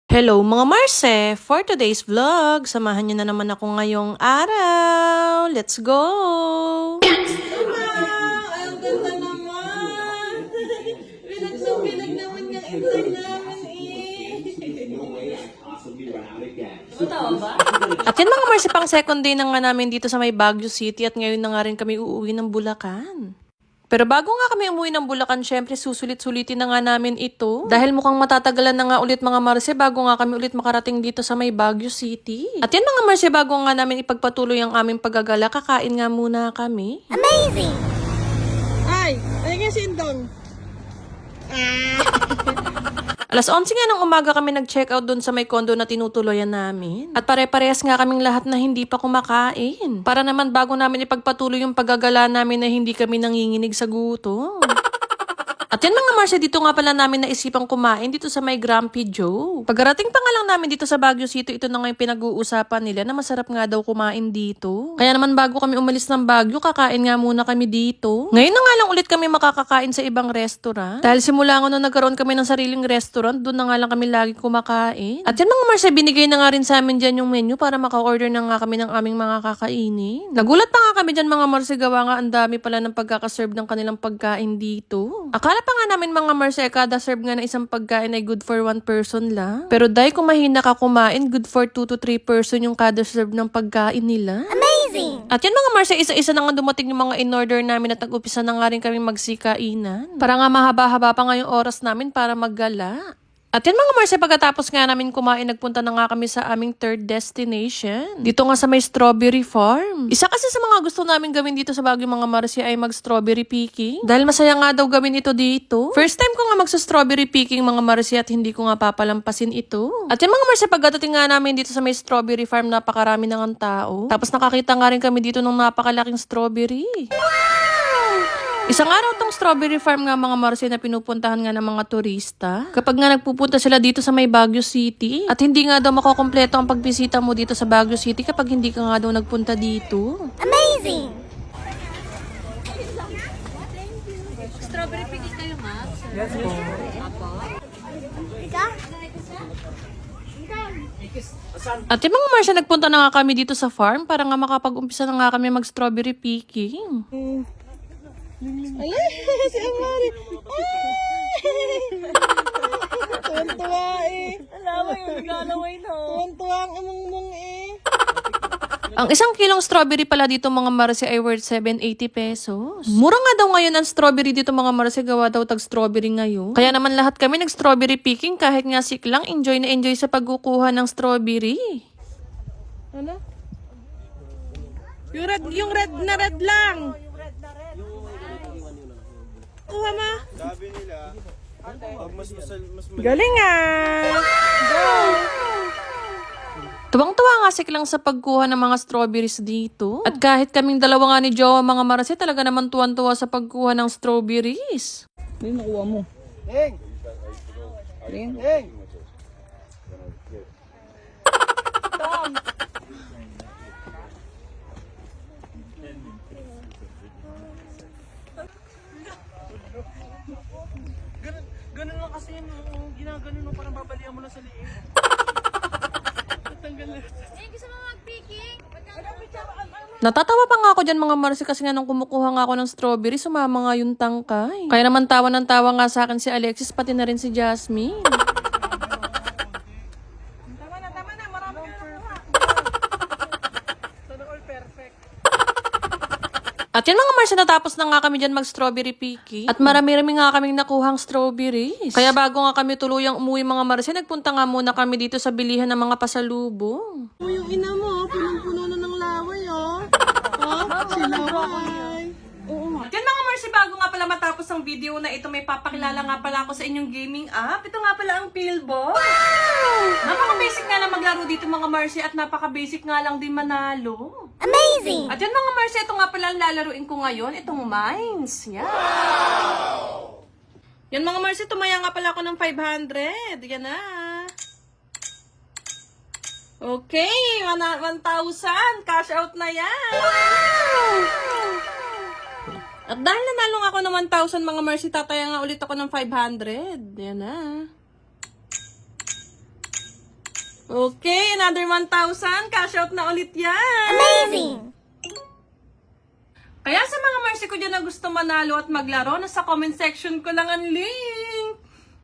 Hello mga Marse! For today's vlog, samahan niyo na naman ako ngayong araw. Let's go! Ay, ang ganda naman! Pinag naman yung intay namin Totoo ba? At yan mga Marse, pang second day na nga namin dito sa may Baguio City at ngayon na nga rin kami uuwi ng Bulacan. Pero bago nga kami umuwi ng Bulacan, syempre susulit-sulitin na nga namin ito. Dahil mukhang matatagalan na nga ulit mga Marse bago nga kami ulit makarating dito sa may Baguio City. At yan mga Marse, bago nga namin ipagpatuloy ang aming paggagala, kakain nga muna kami. Amazing! Ay, ano nga si Indong? Alas 11 nga ng umaga kami nag-check out doon sa may condo na tinutuloyan namin. At pare-parehas nga kaming lahat na hindi pa kumakain. Para naman bago namin ipagpatuloy yung paggagala namin na hindi kami nanginginig sa gutom. At yan mga Marse, dito nga pala namin naisipang kumain dito sa may Grumpy Joe. Pagkarating pa nga lang namin dito sa Baguio City, ito na nga yung pinag-uusapan nila na masarap nga daw kumain dito. Kaya naman bago kami umalis ng Baguio, kakain nga muna kami dito. Ngayon na nga lang ulit kami makakakain sa ibang restaurant. Dahil simula nga nung nagkaroon kami ng sariling restaurant, doon na nga lang kami lagi kumakain. At yan mga Marse, binigay na nga rin sa amin dyan yung menu para maka-order na nga kami ng aming mga kakainin. Nagulat pa nga kami dyan mga Marse, gawa nga ang dami pala ng pagkakaserve ng kanilang pagkain dito. Akala pa nga namin mga Marse, kada serve nga ng isang pagkain ay good for one person lang. Pero dahil kung mahina ka kumain, good for 2 to 3 person yung kada serve ng pagkain nila. Amazing! At yan mga Marse, isa-isa na nga dumating yung mga in-order namin at nag-upisa na nga rin kami magsikainan. Para nga mahaba-haba pa nga yung oras namin para maggala. At yan mga Marse, pagkatapos nga namin kumain, nagpunta na nga kami sa aming third destination. Dito nga sa may strawberry farm. Isa kasi sa mga gusto namin gawin dito sa Baguio mga Marse ay mag-strawberry picking. Dahil masaya nga daw gawin ito dito. First time ko nga magsa-strawberry picking mga Marse at hindi ko nga papalampasin ito. At yan mga Marse, pagdating nga namin dito sa may strawberry farm, napakarami na ng tao. Tapos nakakita nga rin kami dito ng napakalaking strawberry. Isang araw tong strawberry farm nga mga Marse na pinupuntahan nga ng mga turista. Kapag nga nagpupunta sila dito sa may Baguio City. At hindi nga daw makukompleto ang pagbisita mo dito sa Baguio City kapag hindi ka nga daw nagpunta dito. Amazing! Strawberry picking kayo, ma'am? Yes po. Ika? At yung mga Marse, nagpunta na nga kami dito sa farm para nga makapag-umpisa na nga kami mag-strawberry picking. Ala, si Amari. Tuwan-tuwa eh. Alam yung naglalaway no. Tuwan-tuwa ang among-mong eh. Ang isang kilong strawberry pala dito mga Marse ay worth 780 pesos. Mura nga daw ngayon ang strawberry dito mga Marse, gawa daw tag-strawberry ngayon. Kaya naman lahat kami nag-strawberry picking kahit nga siklang enjoy na enjoy sa pagkukuha ng strawberry. Ano? Yung red na red lang. Kuha ma. Sabi nila, pag mas Galing ah. Go. Tuwang-tuwa nga siklang sa pagkuha ng mga strawberries dito. At kahit kaming dalawa nga ni Jowa mga Marse, talaga naman tuwan-tuwa sa pagkuha ng strawberries. Ano nakuha mo? Heng! Ring. Heng! Ganun lang kasi yung ginaganon mo, parang babalian mo na sa liig. Tanggal na. Gusto mo mag-picking? Natatawa pa nga ako dyan mga Marse kasi nga nung kumukuha nga ako ng strawberry, sumama nga yung tangkay. Kaya naman tawa ng tawa nga sa akin si Alexis, pati na rin si Jasmine. Tama na, marami ka nakuha. Sana all perfect. At yan mga Marse, natapos na nga kami dyan mag-strawberry picking. At marami-rami nga kaming nakuhang strawberries. Kaya bago nga kami tuluyang umuwi mga Marse, nagpunta nga muna kami dito sa bilihan ng mga pasalubong. Yung ina mo, punong-puno na ng laway oh. Oh, si laway. Oo. At yan mga Marse, bago nga pala matapos ang video na ito, may papakilala nga pala ako sa inyong gaming app. Ito nga pala ang Pillbox. Napaka-basic nga lang maglaro dito mga Marse at napaka-basic nga lang din manalo. Amazing! At yan mga Marse, ito nga pala ang lalaruin ko ngayon, itong Mines. Yan. Yan mga Marse, tumaya nga pala ako ng 500. Yan na. Okay, 1,000. Cash out na yan. At dahil nanalo nga ako ng 1,000 mga Marse, tataya nga ulit ako ng 500. Yan na. Okay, another 1,000. Cash out na ulit yan. Amazing! Kaya sa mga mercy ko dyan na gusto manalo at maglaro, nasa comment section ko lang ang link.